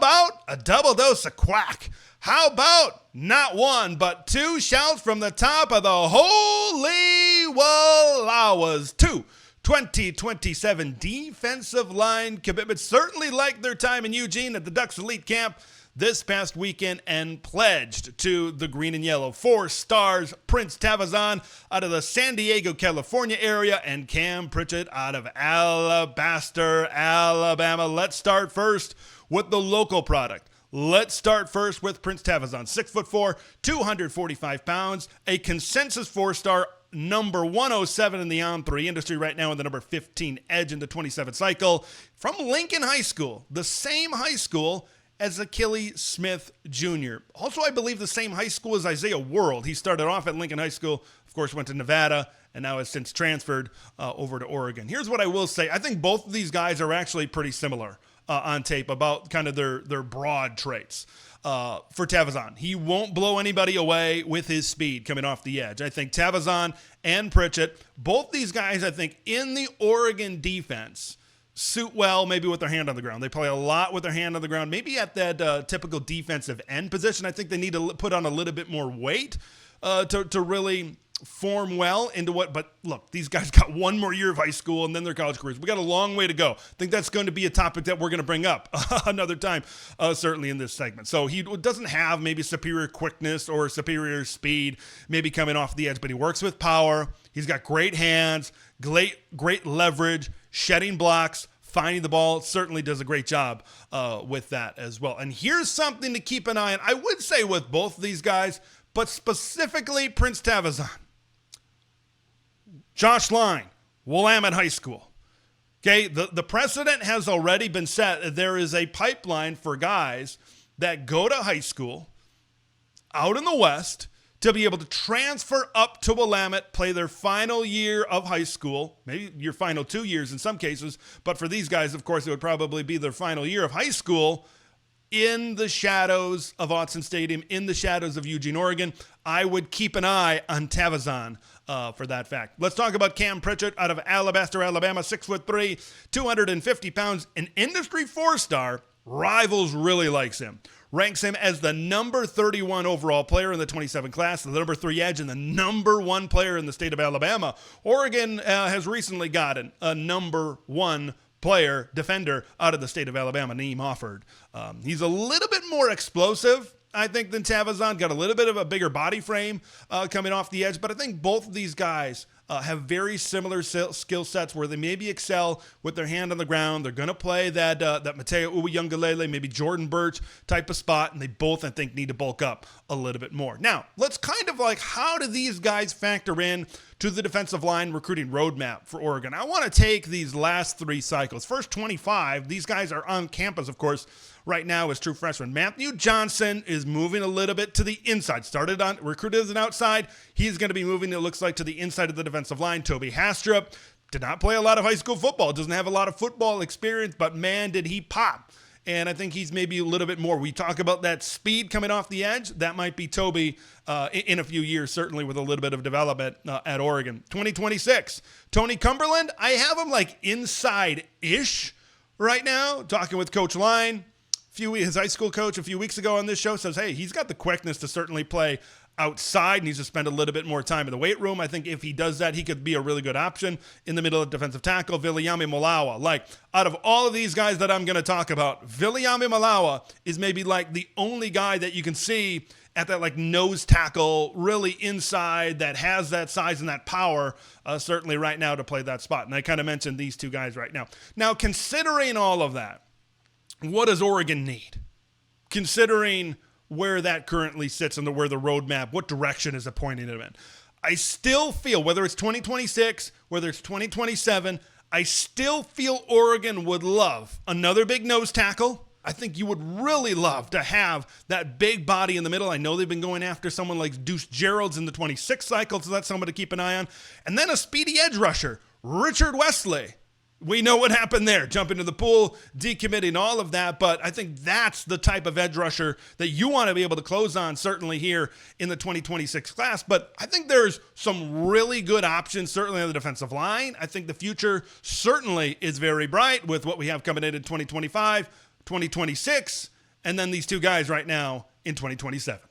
about a double dose of quack? How about not one, but two shouts from the top of the Holy Wallawas? Two 2027 defensive line commitments certainly liked their time in Eugene at the Ducks Elite Camp this past weekend and pledged to the green and yellow. 4 stars, Prince Tavazan out of the San Diego, California area, and Cam Pritchett out of Alabaster, Alabama. Let's start first with the local product. Let's start first with Prince Tavazan, 6'4", 245 pounds, a consensus 4-star, number 107 in the on-3 industry right now, in the number 15 edge in the 27th cycle, from Lincoln High School, the same high school as Achilles Smith Jr. Also, I believe the same high school as Isaiah World. He started off at Lincoln High School, of course, went to Nevada, and now has since transferred over to Oregon. Here's what I will say. I think both of these guys are actually pretty similar on tape about kind of their broad traits. For Tavazan, he won't blow anybody away with his speed coming off the edge. I think Tavazan and Pritchett, both these guys, I think, in the Oregon defense, suit well maybe with their hand on the ground. They play a lot with their hand on the ground, maybe at that typical defensive end position. I think they need to put on a little bit more weight to really form well into what, but look, these guys got one more year of high school and then their college careers. We got a long way to go. I think that's going to be a topic that we're going to bring up another time, certainly in this segment. So he doesn't have maybe superior quickness or superior speed, maybe coming off the edge, but he works with power. He's got great hands, great leverage, shedding blocks, finding the ball. Certainly does a great job with that as well. And here's something to keep an eye on. I would say with both of these guys, but specifically Prince Tavazan. Josh Line, Willamette High School. Okay, the precedent has already been set. There is a pipeline for guys that go to high school out in the West to be able to transfer up to Willamette, play their final year of high school, maybe your final 2 years in some cases, but for these guys, of course, it would probably be their final year of high school in the shadows of Autzen Stadium, in the shadows of Eugene, Oregon. I would keep an eye on Tavazan for that fact. Let's talk about Cam Pritchett out of Alabaster, Alabama, 6'3", 250 pounds, an industry 4-star. Rivals really likes him. Ranks him as the number 31 overall player in the 27 class, the number 3 edge, and the number 1 player in the state of Alabama. Oregon has recently gotten a number 1 player, defender, out of the state of Alabama, Naeem Offord. He's a little bit more explosive, I think, than Tavazan. Got a little bit of a bigger body frame coming off the edge, but I think both of these guys have very similar skill sets where they maybe excel with their hand on the ground. They're going to play that Mateo Uyunglele, maybe Jordan Birch type of spot, and they both, I think, need to bulk up a little bit more. Now, let's kind of how do these guys factor in to the defensive line recruiting roadmap for Oregon? I want to take these last 3 cycles. First 25, these guys are on campus, of course, right now as true freshmen. Matthew Johnson is moving a little bit to the inside. Started on recruited as an outside. He's going to be moving, it looks like, to the inside of the defensive line. Toby Hastrup did not play a lot of high school football. Doesn't have a lot of football experience, but man, did he pop. And I think he's maybe a little bit more. We talk about that speed coming off the edge. That might be Toby in a few years, certainly with a little bit of development at Oregon. 2026, Tony Cumberland, I have him inside-ish right now, talking with Coach Line. His high school coach a few weeks ago on this show says, hey, he's got the quickness to certainly play outside, needs to spend a little bit more time in the weight room. I think if he does that, he could be a really good option in the middle of defensive tackle. Viliami Malawa. Out of all of these guys that I'm going to talk about, Viliami Malawa is maybe the only guy that you can see at that nose tackle, really inside, that has that size and that power, certainly right now to play that spot. And I kind of mentioned these two guys right now. Now, considering all of that, what does Oregon need? Considering where that currently sits and where the roadmap, what direction is it pointing it in? I still feel, whether it's 2026, whether it's 2027, I still feel Oregon would love another big nose tackle. I think you would really love to have that big body in the middle. I know they've been going after someone like Deuce Gerald's in the 26 cycle, so that's someone to keep an eye on. And then a speedy edge rusher, Richard Wesley. We know what happened there. Jump into the pool, decommitting, all of that. But I think that's the type of edge rusher that you want to be able to close on, certainly here in the 2026 class. But I think there's some really good options, certainly on the defensive line. I think the future certainly is very bright with what we have coming in 2025, 2026. and then these two guys right now in 2027.